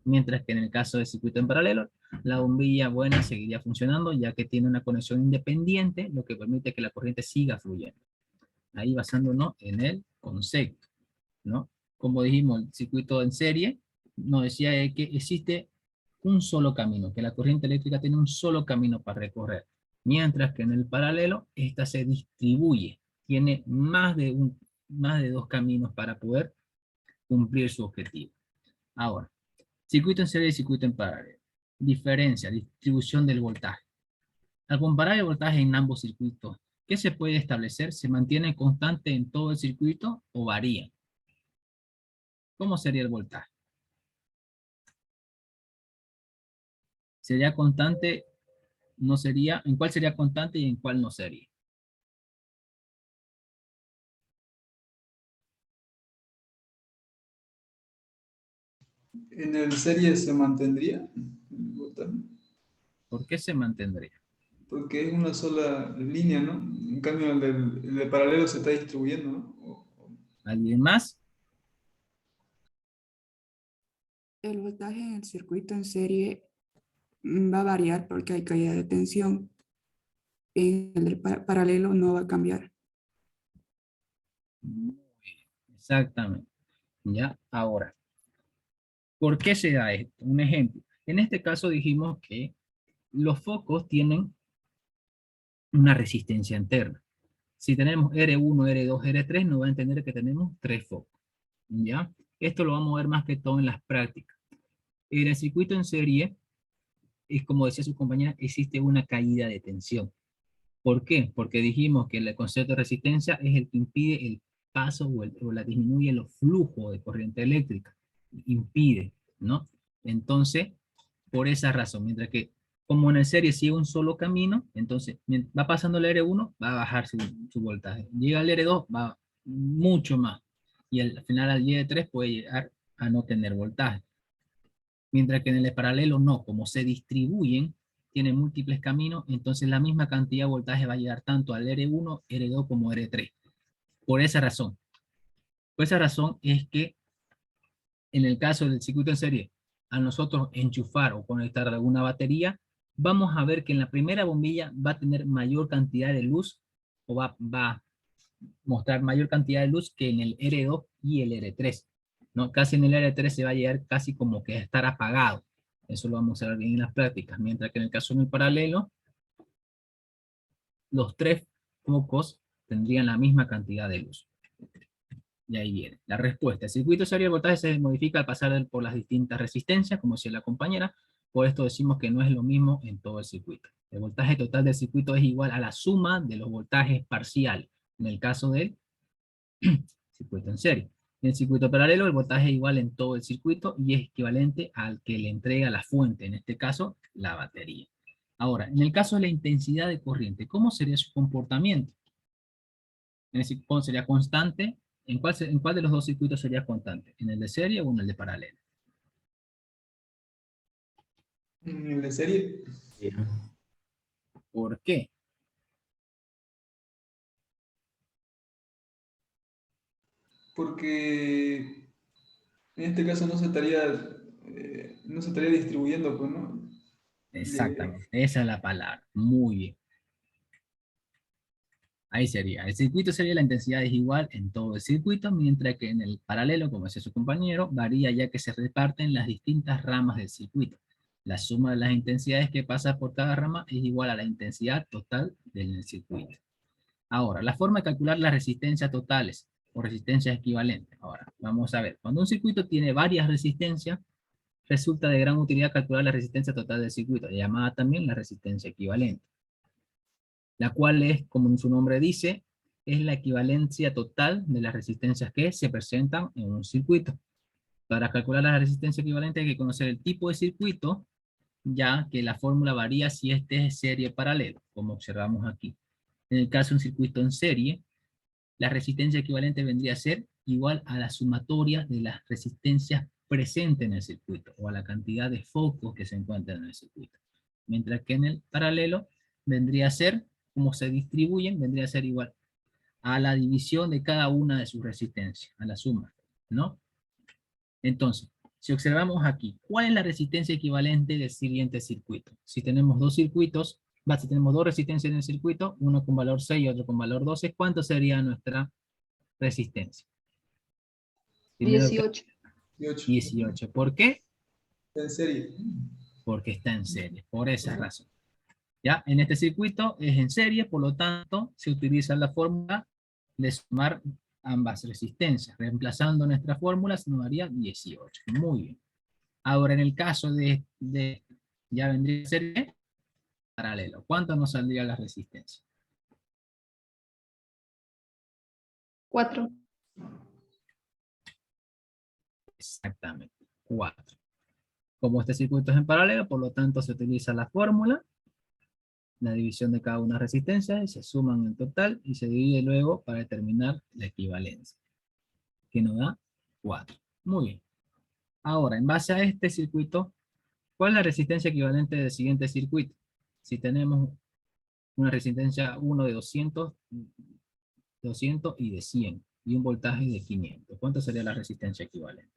Mientras que en el caso del circuito en paralelo, la bombilla buena seguiría funcionando, ya que tiene una conexión independiente, lo que permite que la corriente siga fluyendo. Ahí basándonos en el concepto, ¿no? Como dijimos, el circuito en serie nos decía que existe un solo camino, que la corriente eléctrica tiene un solo camino para recorrer, mientras que en el paralelo esta se distribuye, tiene más de dos caminos para poder cumplir su objetivo. Ahora, circuito en serie y circuito en paralelo. Diferencia, distribución del voltaje. Al comparar el voltaje en ambos circuitos, ¿qué se puede establecer? ¿Se mantiene constante en todo el circuito o varía? ¿Cómo sería el voltaje? ¿Sería constante? No sería. ¿En cuál sería constante y en cuál no sería? En el serie se mantendría el voltaje, ¿Por qué se mantendría? porque es una sola línea, ¿no? En cambio, el de paralelo se está distribuyendo, ¿no? ¿Alguien más? El voltaje en el circuito en serie va a variar porque hay caída de tensión. En el del paralelo no va a cambiar. Muy bien, exactamente. Ya, ahora, ¿por qué se da esto? Un ejemplo. En este caso dijimos que los focos tienen una resistencia interna. Si tenemos R1, R2, R3, nos va a entender que tenemos 3 focos. ¿Ya? Esto lo vamos a ver más que todo en las prácticas. En el circuito en serie, es como decía su compañera, existe una caída de tensión. ¿Por qué? Porque dijimos que el concepto de resistencia es el que impide el paso o la disminuye los flujos de corriente eléctrica. Impide, ¿no? Entonces, por esa razón, mientras que como en el serie sigue un solo camino, entonces va pasando el R1, va a bajar su voltaje. Llega al R2, va mucho más. Y al final al Y3 puede llegar a no tener voltaje. Mientras que en el paralelo no, como se distribuyen, tiene múltiples caminos, entonces la misma cantidad de voltaje va a llegar tanto al R1, R2 como R3. Por esa razón. Por esa razón es que en el caso del circuito en serie, a nosotros enchufar o conectar alguna batería, vamos a ver que en la primera bombilla va a tener mayor cantidad de luz o va a mostrar mayor cantidad de luz que en el R2 y el R3. ¿No? Casi en el R3 se va a llegar casi como que a estar apagado. Eso lo vamos a ver bien en las prácticas. Mientras que en el caso del paralelo, los 3 focos tendrían la misma cantidad de luz. Y ahí viene la respuesta. El circuito serie de voltaje se modifica al pasar por las distintas resistencias, como decía la compañera. Por esto decimos que no es lo mismo en todo el circuito. El voltaje total del circuito es igual a la suma de los voltajes parciales. En el caso del circuito en serie. En el circuito paralelo, el voltaje es igual en todo el circuito y es equivalente al que le entrega la fuente, en este caso, la batería. Ahora, en el caso de la intensidad de corriente, ¿cómo sería su comportamiento? ¿Cómo sería constante? ¿En cuál de los dos circuitos sería constante? ¿En el de serie o en el de paralelo? En el de serie, ¿Por qué? porque en este caso no se estaría distribuyendo, pues, ¿no? Exactamente, esa es la palabra. Muy bien. Ahí sería. El circuito sería la intensidad es igual en todo el circuito, mientras que en el paralelo, como decía su compañero, varía ya que se reparten las distintas ramas del circuito. La suma de las intensidades que pasa por cada rama es igual a la intensidad total del circuito. Ahora, la forma de calcular las resistencias totales o resistencias equivalentes. Ahora, vamos a ver. Cuando un circuito tiene varias resistencias, resulta de gran utilidad calcular la resistencia total del circuito, llamada también la resistencia equivalente, la cual es, como su nombre dice, es la equivalencia total de las resistencias que se presentan en un circuito. Para calcular la resistencia equivalente hay que conocer el tipo de circuito, ya que la fórmula varía si este es serie paralelo, como observamos aquí. En el caso de un circuito en serie, la resistencia equivalente vendría a ser igual a la sumatoria de las resistencias presentes en el circuito, o a la cantidad de focos que se encuentran en el circuito. Mientras que en el paralelo vendría a ser, como se distribuyen, vendría a ser igual a la división de cada una de sus resistencias, a la suma, ¿no? Entonces, si observamos aquí, ¿cuál es la resistencia equivalente del siguiente circuito? Si tenemos dos circuitos, si tenemos dos resistencias en el circuito, uno con valor 6 y otro con valor 12, ¿cuánto sería nuestra resistencia? Primero, 18. 18. ¿Por qué? En serie. Porque está en serie, por esa razón. ¿Ya? En este circuito es en serie, por lo tanto, se utiliza la fórmula de sumar ambas resistencias. Reemplazando nuestra fórmula, se nos daría 18. Muy bien. Ahora, en el caso ya vendría a ser ¿qué? Paralelo. ¿Cuánto nos saldría la resistencia? 4. Exactamente, 4. Como este circuito es en paralelo, por lo tanto se utiliza la fórmula, la división de cada una resistencia, y se suman en total y se divide luego para determinar la equivalencia, que nos da 4. Muy bien. Ahora, en base a este circuito, ¿cuál es la resistencia equivalente del siguiente circuito? Si tenemos una resistencia 1 de 200 y de 100, y un voltaje de 500. ¿Cuánto sería la resistencia equivalente?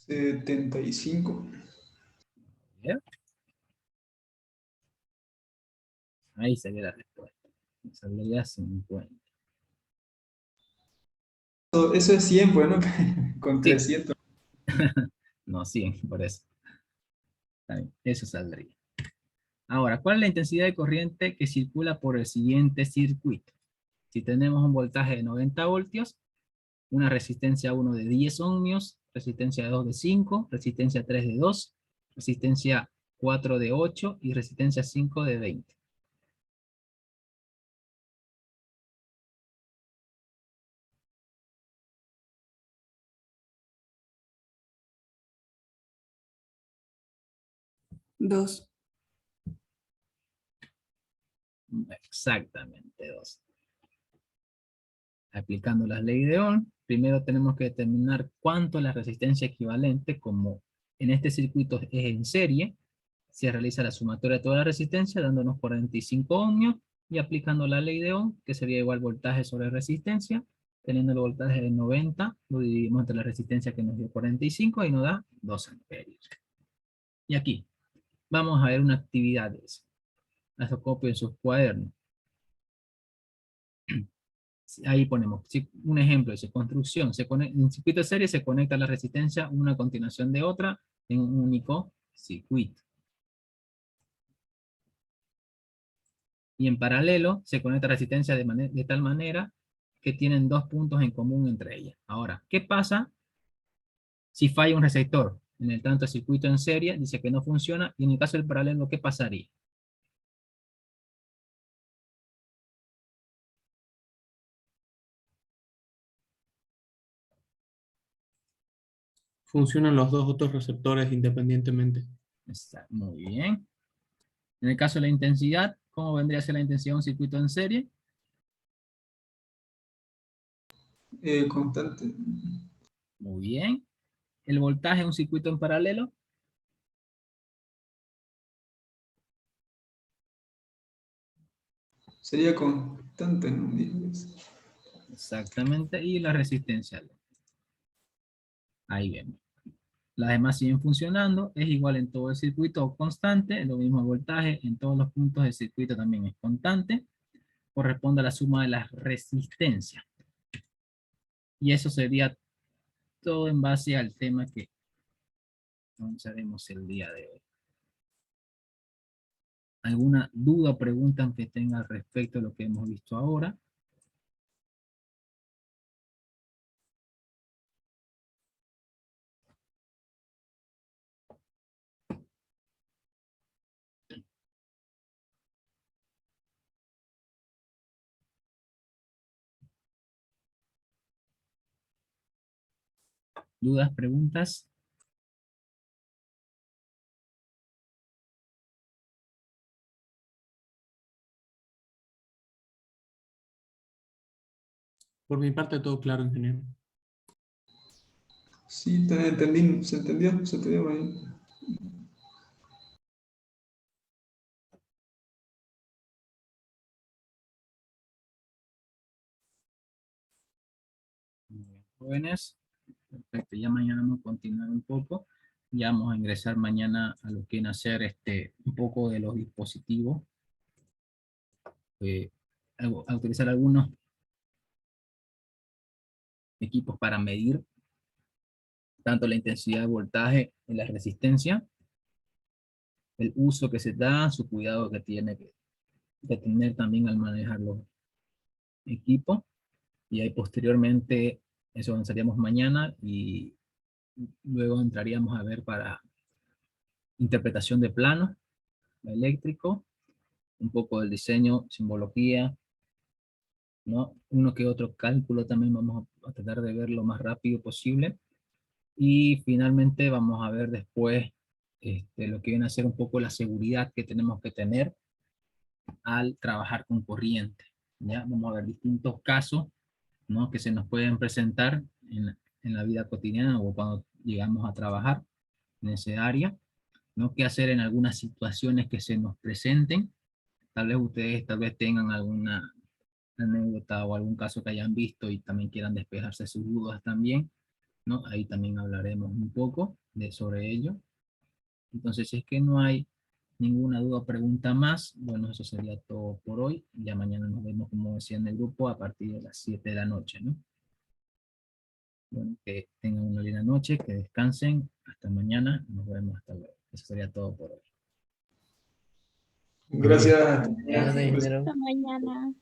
¿75? ¿Bien? Ahí sería la respuesta. Saldría 50. Eso es 100, pues, ¿no? Con Sí. 300. No, 100, por eso. Está bien, eso saldría. Ahora, ¿cuál es la intensidad de corriente que circula por el siguiente circuito? Si tenemos un voltaje de 90 voltios, una resistencia 1 de 10 ohmios, resistencia 2 de 5, resistencia 3 de 2, resistencia 4 de 8 y resistencia 5 de 20. Dos. Exactamente 2. Aplicando las leyes de Ohm, primero tenemos que determinar cuánto es la resistencia equivalente, como en este circuito es en serie, se realiza la sumatoria de toda la resistencia, dándonos 45 ohmios, y aplicando la ley de Ohm, que sería igual voltaje sobre resistencia, teniendo el voltaje de 90, lo dividimos entre la resistencia que nos dio 45 y nos da 2 amperios. Y aquí, vamos a ver una actividad de eso. Las copio en sus cuadernos. Ahí ponemos un ejemplo, dice construcción. En circuito de serie se conecta la resistencia una a continuación de otra en un único circuito. Y en paralelo se conecta resistencia de tal manera que tienen dos puntos en común entre ellas. Ahora, ¿qué pasa si falla un receptor? En el tanto circuito en serie dice que no funciona, y en el caso del paralelo, ¿qué pasaría? Funcionan los dos otros receptores independientemente. Está muy bien. En el caso de la intensidad, ¿cómo vendría a ser la intensidad de un circuito en serie? Constante. Muy bien. El voltaje en un circuito en paralelo. Sería constante, ¿no? Exactamente. Y la resistencia. Ahí vemos. Las demás siguen funcionando. Es igual en todo el circuito constante. Lo mismo el voltaje en todos los puntos del circuito también es constante. Corresponde a la suma de las resistencias. Y eso sería todo en base al tema que avanzaremos el día de hoy. ¿Alguna duda o pregunta que tenga al respecto de lo que hemos visto ahora? ¿Dudas, preguntas? Por mi parte, todo claro, ingeniero. Sí, te entendí, se entendió bien. Muy bien, jóvenes. Perfecto, ya mañana vamos a continuar un poco. Ya vamos a ingresar mañana a lo que viene a ser un poco de los dispositivos. A utilizar algunos equipos para medir tanto la intensidad de voltaje y la resistencia. el uso que se da, su cuidado que tiene que tener también al manejar los equipos. Y ahí posteriormente, eso avanzaríamos mañana y luego entraríamos a ver para interpretación de planos eléctrico, un poco del diseño, simbología, ¿no? Uno que otro cálculo también vamos a tratar de ver lo más rápido posible. Y finalmente vamos a ver después lo que viene a ser un poco la seguridad que tenemos que tener al trabajar con corriente. ¿Ya? Vamos a ver distintos casos, ¿no? Que se nos pueden presentar en la vida cotidiana o cuando llegamos a trabajar en ese área, ¿no? Qué hacer en algunas situaciones que se nos presenten. Tal vez ustedes tengan alguna anécdota o algún caso que hayan visto y también quieran despejarse sus dudas también, ¿no? Ahí también hablaremos un poco sobre ello. Entonces, si es que no hay ninguna duda o pregunta más, bueno, eso sería todo por hoy. Ya mañana nos vemos, como decía, en el grupo a partir de las 7 de la noche, ¿no? Bueno, que tengan una linda noche, que descansen. Hasta mañana. Nos vemos hasta luego. Eso sería todo por hoy. Gracias. Hasta mañana.